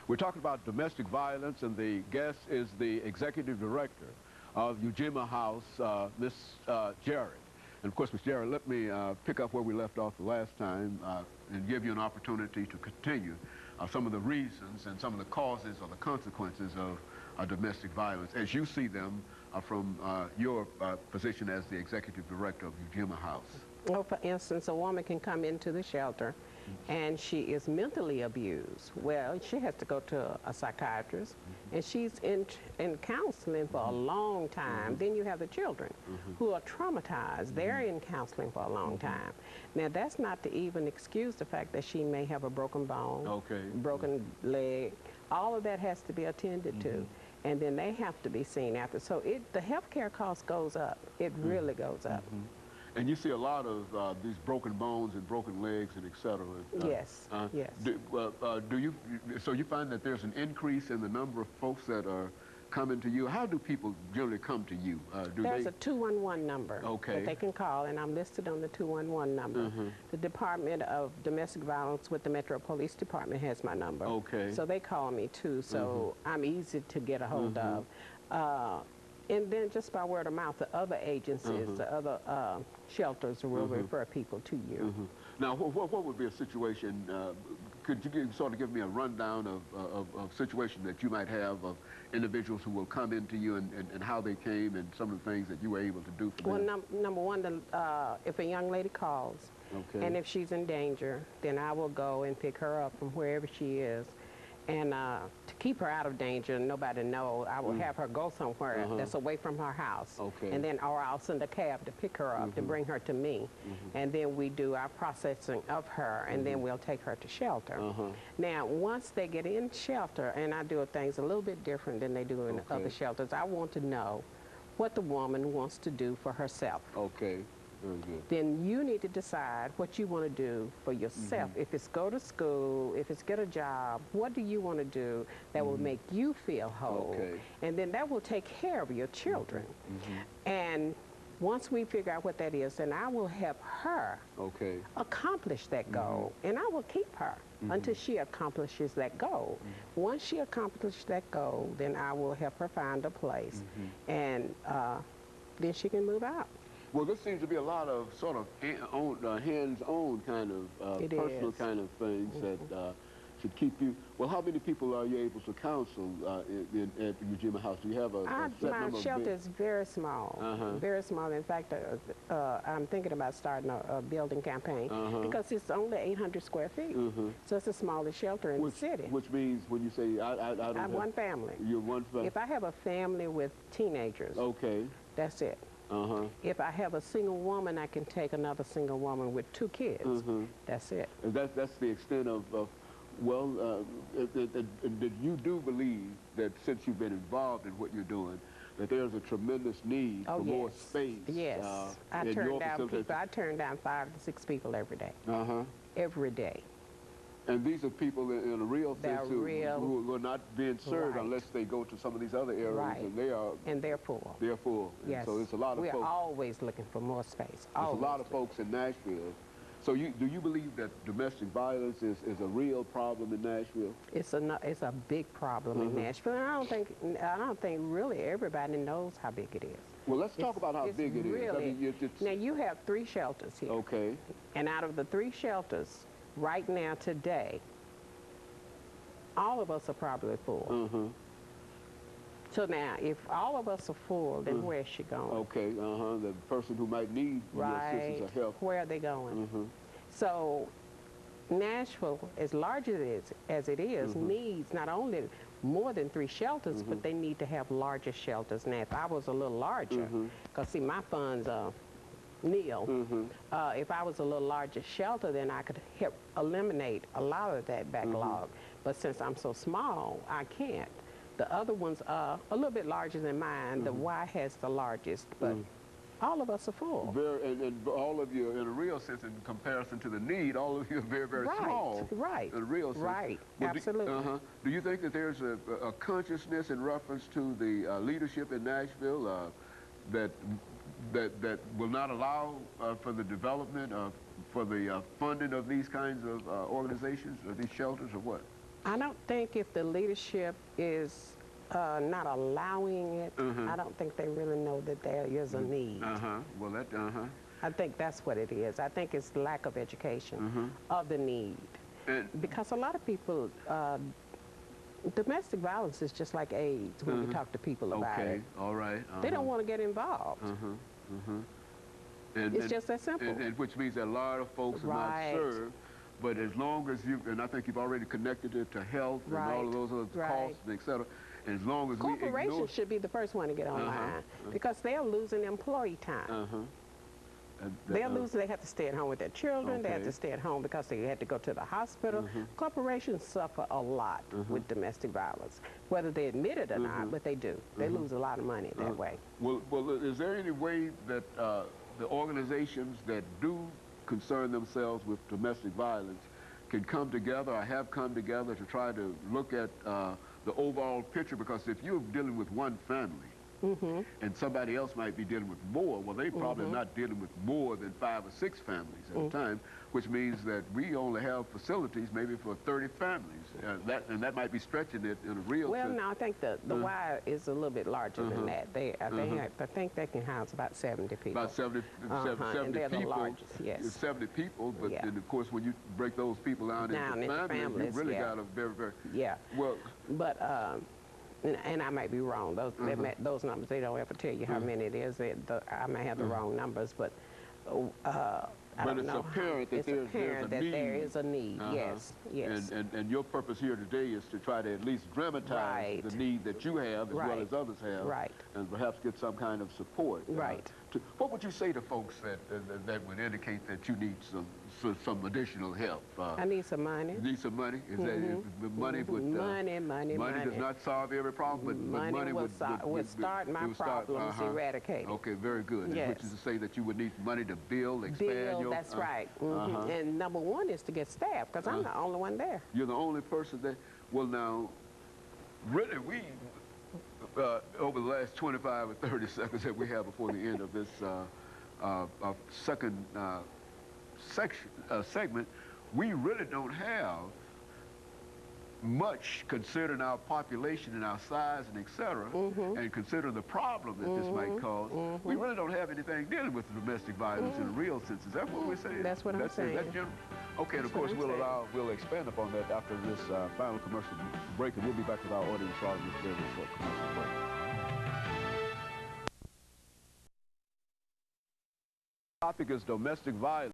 We're talking about domestic violence, and the guest is the executive director of EJarrett House, Miss Jarrett. And of course, Miss Jarrett, let me pick up where we left off the last time and give you an opportunity to continue some of the reasons and some of the causes or the consequences of domestic violence as you see them from your position as the executive director of EJarrett House. Well, for instance, a woman can come into the shelter and she is mentally abused. Well, she has to go to a psychiatrist, and she's in counseling for a long time. Then you have the children who are traumatized. They're in counseling for a long time. Now, that's not to even excuse the fact that she may have a broken bone, broken leg. All of that has to be attended to, and then they have to be seen after. So the health care cost goes up. It really goes up. And you see a lot of these broken bones and broken legs and et cetera. Yes, yes. So you find that there's an increase in the number of folks that are coming to you? How do people generally come to you? There's a 211 number that they can call, and I'm listed on the 211 number. The Department of Domestic Violence with the Metro Police Department has my number. So they call me too, so I'm easy to get a hold of. And then just by word of mouth, the other agencies, the other shelters will refer people to you. Now, what would be a situation, could you sort of give me a rundown of situations that you might have of individuals who will come into you and how they came and some of the things that you were able to do for them? Well, number one, if a young lady calls, and if she's in danger, then I will go and pick her up from wherever she is. And to keep her out of danger and nobody know, I will have her go somewhere that's away from her house. And then, or I'll send a cab to pick her up, to bring her to me. And then we do our processing of her, and then we'll take her to shelter. Now, once they get in shelter, and I do things a little bit different than they do in other shelters, I want to know what the woman wants to do for herself. Very good. Then you need to decide what you want to do for yourself. If it's go to school, if it's get a job, what do you want to do that will make you feel whole? And then that will take care of your children. And once we figure out what that is, then I will help her accomplish that goal. And I will keep her until she accomplishes that goal. Once she accomplishes that goal, then I will help her find a place. And then she can move out. Well, this seems to be a lot of sort of hands-on kind of personal kind of things that should keep you. Well, how many people are you able to counsel at EJarrett House? Do you have a set number? My shelter is very small, very small. In fact, I'm thinking about starting a building campaign because it's only 800 square feet. So it's the smallest shelter in the city. Which means when you say I don't have one family. You're one family. If I have a family with teenagers, that's it. If I have a single woman, I can take another single woman with 2 kids. That's it. And that's the extent of well, you do believe that since you've been involved in what you're doing, that there's a tremendous need for more space. Yes. I turn down 5 to 6 people every day. Every day. And these are people in a real sense who are not being served unless they go to some of these other areas, and they are. And they're full. They're full. Yes. So it's a lot of folks. We're always looking for more space. There's a lot of folks in Nashville. So do you believe that domestic violence is a real problem in Nashville? It's a big problem in Nashville. And I don't think really everybody knows how big it is. Well, let's talk about how big it is. I mean, now you have 3 shelters here. And out of the 3 shelters, right now, today, all of us are probably full. So now, if all of us are full, then where's she going? The person who might need your assistance or help. Where are they going? So Nashville, as large as it is, needs not only more than 3 shelters, but they need to have larger shelters. Now, if I was a little larger, because see, my funds are nil. If I was a little larger shelter, then I could help eliminate a lot of that backlog. But since I'm so small, I can't. The other ones are a little bit larger than mine. The Y has the largest, but all of us are full. And all of you, in a real sense, in comparison to the need, all of you are very, very small. Right. In a real sense. Well, absolutely. Do you think that there's a consciousness in reference to the leadership in Nashville that will not allow for the development for the funding of these kinds of organizations or these shelters, or what? I don't think if the leadership is not allowing it, I don't think they really know that there is a need. Well, that, I think that's what it is. I think it's lack of education of the need. Because a lot of people, domestic violence is just like AIDS when you talk to people about it. Okay, all right. They don't want to get involved. It's just that simple. And which means that a lot of folks are not served. But as long as you, and I think you've already connected it to health and all of those other costs, and et cetera, and as long as corporations should be the first one to get online because they're losing employee time. They're losing, they have to stay at home with their children, they have to stay at home because they had to go to the hospital. Corporations suffer a lot with domestic violence, whether they admit it or not, but they do. They lose a lot of money that way. Well, is there any way that the organizations that do concern themselves with domestic violence can come together or have come together to try to look at the overall picture? Because if you're dealing with one family and somebody else might be dealing with more, well, they probably are not dealing with more than 5 or 6 families at a time, which means that we only have facilities maybe for 30 families. And that might be stretching it in a real sense. Well, no, I think the Y is a little bit larger than that. I think they can house about 70 people. About 70 and they're people. The largest, yes. 70 people, but then of course when you break those people down into families, you really got a very, very... Well, but and I might be wrong. Those numbers, they don't ever tell you how many it is. I may have the wrong numbers, but I don't know. Apparent that there is a need. Yes, yes. And your purpose here today is to try to at least dramatize the need that you have as well as others have, and perhaps get some kind of support. What would you say to folks that would indicate that you need some additional help? I need some money. Need some money? Is that money would money does not solve every problem, but money would start my problems eradicated. Okay, very good. Yes. Which is to say that you would need money to build, expand your... That's right. And number one is to get staff, because I'm the only one there. You're the only person there. Well, now, really, we over the last 25 or 30 seconds that we have before the end of this second segment, we really don't have much considering our population and our size and et cetera, and considering the problem that this might cause. We really don't have anything dealing with domestic violence in a real sense. Is that what we're saying? That's what I'm saying. That's general? Okay, and of course we'll expand upon that after this final commercial break, and we'll be back with our audience following this very short commercial break. The topic is domestic violence.